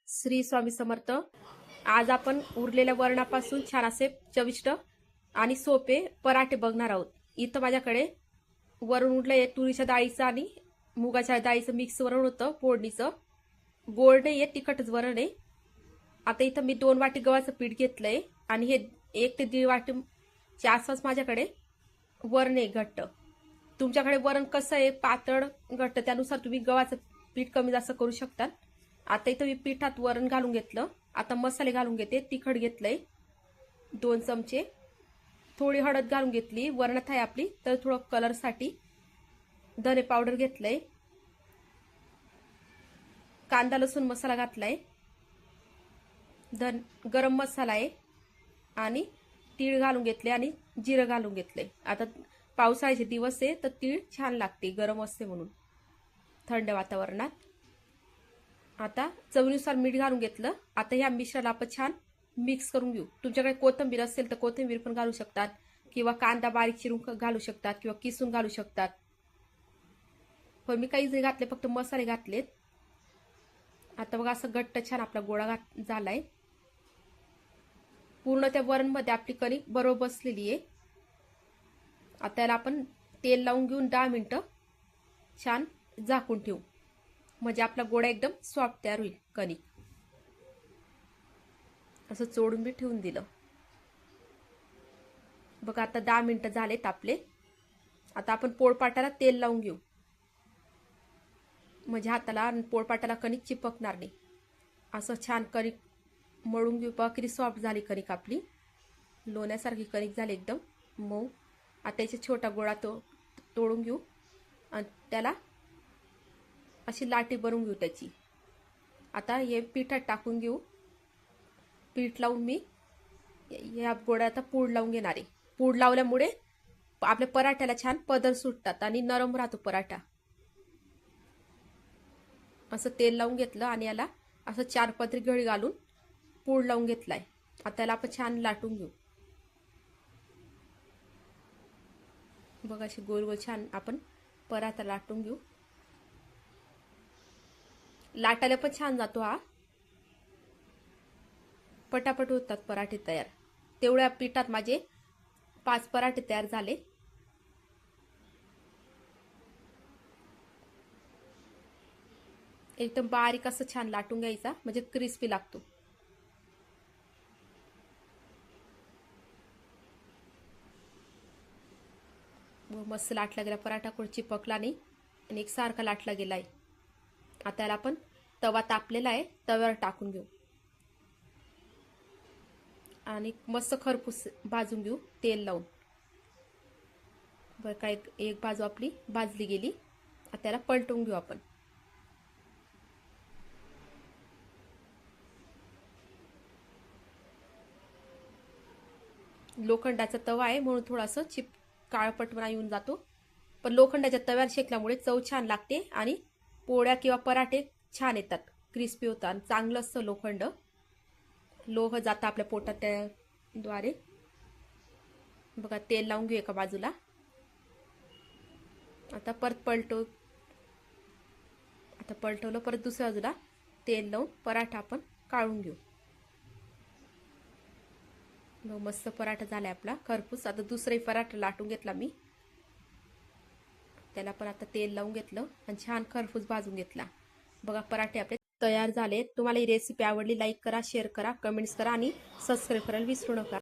श्री स्वामी समर्थ। आज आपण उरलेल्या वरणापासून छान असे चविष्ट आणि सोपे पराठे बघणार आहोत। इथं माझ्याकडे वरण उरलंय तुरीच्या डाळीचं आणि मुगाच्या डाळीचं मिक्स वरण होतं फोडणीचं। गोड नाहीये, तिखटच वरण आहे। आता इथं मी 2 वाटी गव्हाचं पीठ घेतलंय आणि हे 1 ते 1.5 वाटीच्या आसपास माझ्याकडे वरण आहे घट्ट। तुमच्याकडे वरण कसं आहे पातळ घट्ट त्यानुसार तुम्ही गव्हाचं पीठ कमी जास्त करू शकता। आता इथं मी पिठात वरण घालून घेतलं। आता मसाले घालून घेते। तिखट घेतलंय 2 चमचे, थोडी हळद घालून घेतली, वरणात आहे आपली तर थोडं कलरसाठी। धने पावडर घेतलंय, कांदा लसूण मसाला घातलाय, गरम मसाला आहे आणि तीळ घालून घेतले आणि जिरं घालून घेतलंय। आता पावसाळ्याचे दिवस आहे तर तीळ छान लागते, गरम असते म्हणून थंड वातावरणात। आता चवीनुसार मीठ घालून घेतलं। आता ह्या मिश्रणाला आपण छान मिक्स करून घेऊ। तुमच्याकडे कोथिंबीर असेल तर कोथिंबीर पण घालू शकतात किंवा कांदा बारीक चिरून घालू शकतात किंवा किसून घालू शकतात, पण मी काहीच नाही घातले, फक्त मसाले घातलेत। आता बघा असं घट्ट छान आपला गोळा झालाय। पूर्ण त्या वरणमध्ये आपली कणिक बरोबर बसलेली आहे। आता त्याला आपण तेल लावून घेऊन 10 मिनिटं छान झाकून ठेवू, म्हणजे आपला गोळा एकदम सॉफ्ट तयार होईल। कणिक असं चोडून बी ठेवून दिलं बघा। आता 10 मिनिटं झालेत आपले। आता आपण पोळपाटाला तेल लावून घेऊ, म्हणजे हाताला आणि पोळपाटाला कणिक चिपकणार नाही। असं छान कणिक मळून घेऊ। बघा किती सॉफ्ट झाली कणिक आपली, लोण्यासारखी कणिक झाली एकदम मऊ। आता याचा छोटा गोळा तोडून घेऊ आणि त्याला अशी लाटी बनवून घेऊ त्याची। आता हे पिठात टाकून घेऊ। पीठ लावून मी या गोळ्यात आता पूड लावून घेणार आहे। पूड लावल्यामुळे आपल्या पराठ्याला छान पदर सुटतात आणि नरम राहतो पराठा। असं तेल लावून घेतलं आणि याला असं 4 पदरी घडी घालून पूड लावून घेतलाय। आता त्याला आपण छान लाटून घेऊ। बघा अशी गोल गोल छान आपण पराठा लाटून घेऊ। लाटायला पण छान जातो हा, पटापट होतात पराठे तयार। तेवढ्या पिठात माझे 5 पराठे तयार झाले। एकदम बारीक असं छान लाटून घ्यायचा, म्हणजे क्रिस्पी लागतो। मस्त लाटला गेला पराठा, कोण चिपकला नाही आणि एक सारखा लाटला गेलाय। आता त्याला आपण तवा तापलेला आहे तव्यावर टाकून घेऊ आणि मस्त खरपूस भाजून घेऊ तेल लावून। बरं काय एक बाजू आपली भाजली गेली। आता त्याला पलटून घेऊ आपण। लोखंडाचा तवा आहे म्हणून थोडासा काळपटपणा येऊन जातो, पण लोखंडाच्या तव्यावर शेकल्यामुळे चव छान लागते आणि पोळ्या किंवा पराठे छान येतात, क्रिस्पी होतात आणि चांगलं असतं लोखंड। लोह जातं आपल्या पोटात त्याद्वारे। बघा तेल लावून घेऊ एका बाजूला। आता परत पलटवलं, परत दुसऱ्या बाजूला तेल लावून पराठा आपण काढून घेऊ। मस्त पराठा झालाय आपला खरपूस। आता दुसराही पराठा लाटून घेतला मी, त्याला पण आता तेल लावून घेतलं आणि छान खरपूस भाजून घेतला। बघा पराठे आपले तयार झाले। तुम्हाला ही रेसिपी आवडली लाईक करा, शेअर करा, कमेंट्स करा आणि सबस्क्राईब करायला विसरू नका।